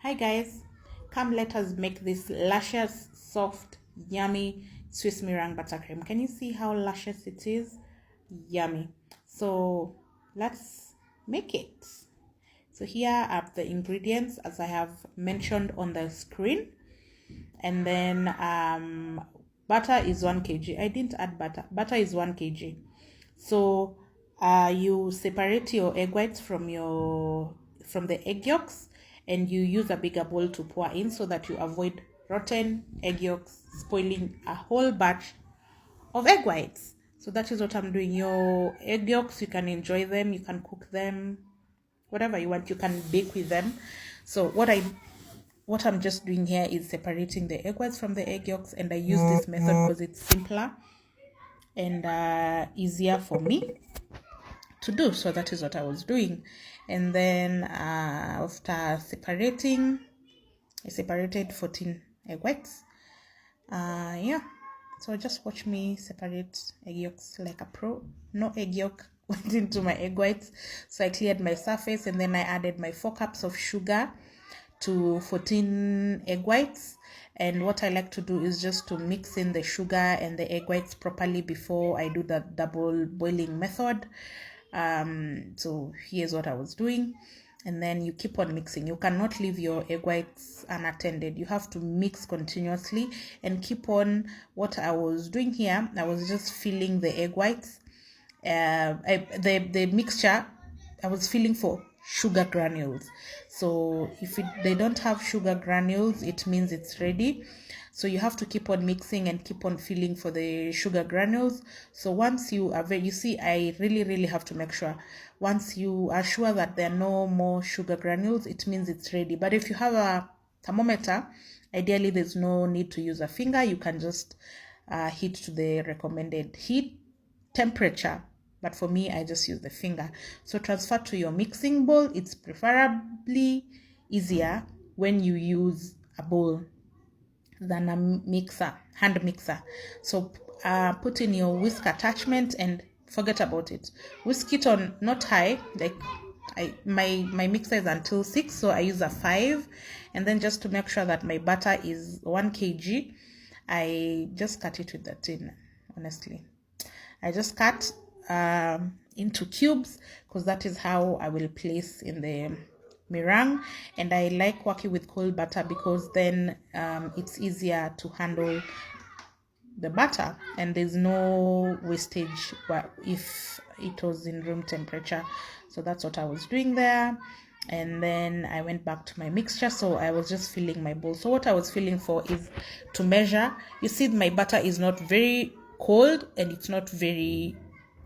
Hi guys, come let us make this luscious, soft, yummy Swiss meringue buttercream. Can you see how luscious it is? Yummy. So let's make it. So here are the ingredients as I have mentioned on the screen. And then butter is 1 kg. I didn't add butter. Butter is 1 kg. So you separate your egg whites from the egg yolks, and you use a bigger bowl to pour in so that you avoid rotten egg yolks spoiling a whole batch of egg whites. So that is what I'm doing. Your egg yolks, you can enjoy them, you can cook them, whatever you want, you can bake with them. So what I'm just doing here is separating the egg whites from the egg yolks, and I use this method because it's simpler and easier for me to do. So that is what I was doing. And then after separating, I separated 14 egg whites. Yeah, so just watch me separate egg yolks like a pro. No egg yolk went into my egg whites, so I cleared my surface, and then I added my 4 cups of sugar to 14 egg whites. And what I like to do is just to mix in the sugar and the egg whites properly before I do the double boiling method. So here's what I was doing. And then you keep on mixing. You cannot leave your egg whites unattended. You have to mix continuously and keep on. What I was doing here, I was just filling the egg whites. The mixture, I was filling for sugar granules. So if they don't have sugar granules, it means it's ready. So you have to keep on mixing and keep on filling for the sugar granules. So once you are you see, I really have to make sure. Once you are sure that there are no more sugar granules, it means it's ready. But if you have a thermometer, ideally there's no need to use a finger. You can just heat to the recommended heat temperature, but for me I just use the finger. So transfer to your mixing bowl. It's preferably easier when you use a bowl than a hand mixer. So put in your whisk attachment and forget about it. Whisk it on not high, like my mixer is until 6, so I use a 5. And then just to make sure that my butter is 1 kg, I just cut it with the tin. Honestly, I just cut into cubes because that is how I will place in the meringue. And I like working with cold butter because then it's easier to handle the butter and there's no wastage if it was in room temperature. So that's what I was doing there. And then I went back to my mixture. So I was just filling my bowl. So what I was filling for is to measure. You see, my butter is not very cold and it's not very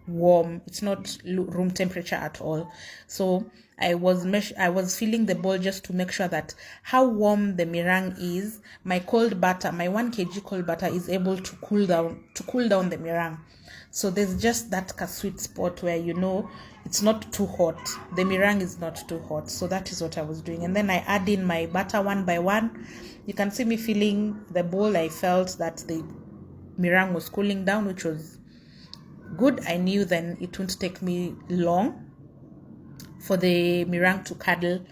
warm. It's not room temperature at all. So I was filling the bowl just to make sure that how warm the meringue is. My cold butter, my 1 kg cold butter, is able to cool down the meringue. So there's just that sweet spot where it's not too hot. The meringue is not too hot. So that is what I was doing. And then I add in my butter one by one. You can see me filling the bowl. I felt that the meringue was cooling down, which was good. I knew then it wouldn't take me long for the meringue to curdle.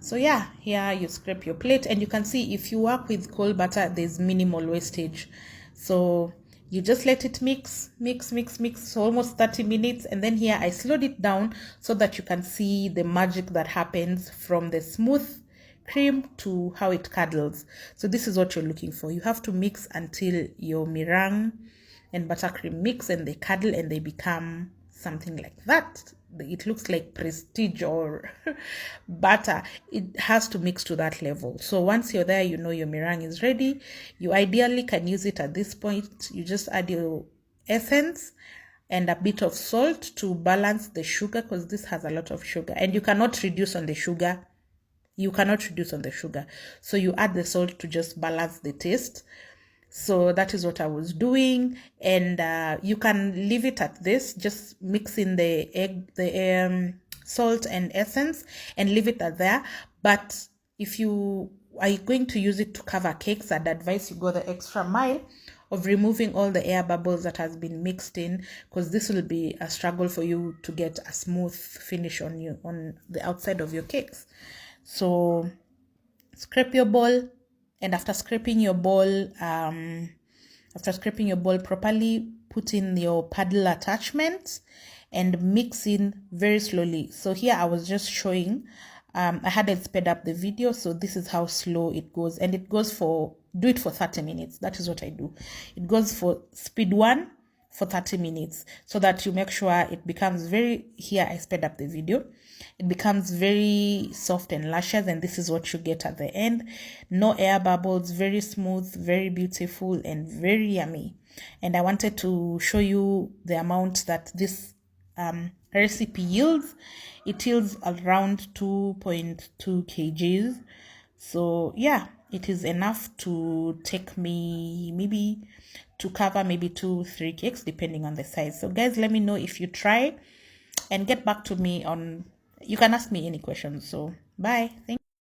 So yeah, here you scrape your plate, and you can see if you work with cold butter, there's minimal wastage. So you just let it mix for almost 30 minutes. And then here I slowed it down so that you can see the magic that happens from the smooth cream to how it curdles. So this is what you're looking for. You have to mix until your meringue and buttercream mix and they curdle and they become something like that. It looks like prestige or butter. It has to mix to that level. So once you're there, your meringue is ready. You ideally can use it at this point. You just add your essence and a bit of salt to balance the sugar, because this has a lot of sugar and you cannot reduce on the sugar. So you add the salt to just balance the taste. So that is what I was doing. And you can leave it at this, just mix in the salt and essence and leave it at there. But if you are going to use it to cover cakes, I'd advise you go the extra mile of removing all the air bubbles that has been mixed in, because this will be a struggle for you to get a smooth finish on the outside of your cakes. So scrape your bowl, and after scraping your bowl properly, put in your paddle attachment and mix in very slowly. So here I was just showing, I hadn't sped up the video, so this is how slow it goes. And it goes for, do it for 30 minutes. That is what I do. It goes for speed 1 for 30 minutes, so that you make sure it becomes very, here I sped up the video, it becomes very soft and luscious, and this is what you get at the end. No air bubbles, very smooth, very beautiful, and very yummy. And I wanted to show you the amount that this recipe yields. It yields around 2.2 kgs. So yeah, it is enough to take me maybe to cover maybe 2-3 cakes depending on the size. So guys, let me know if you try and get back to me on, you can ask me any questions. So bye. Thank you.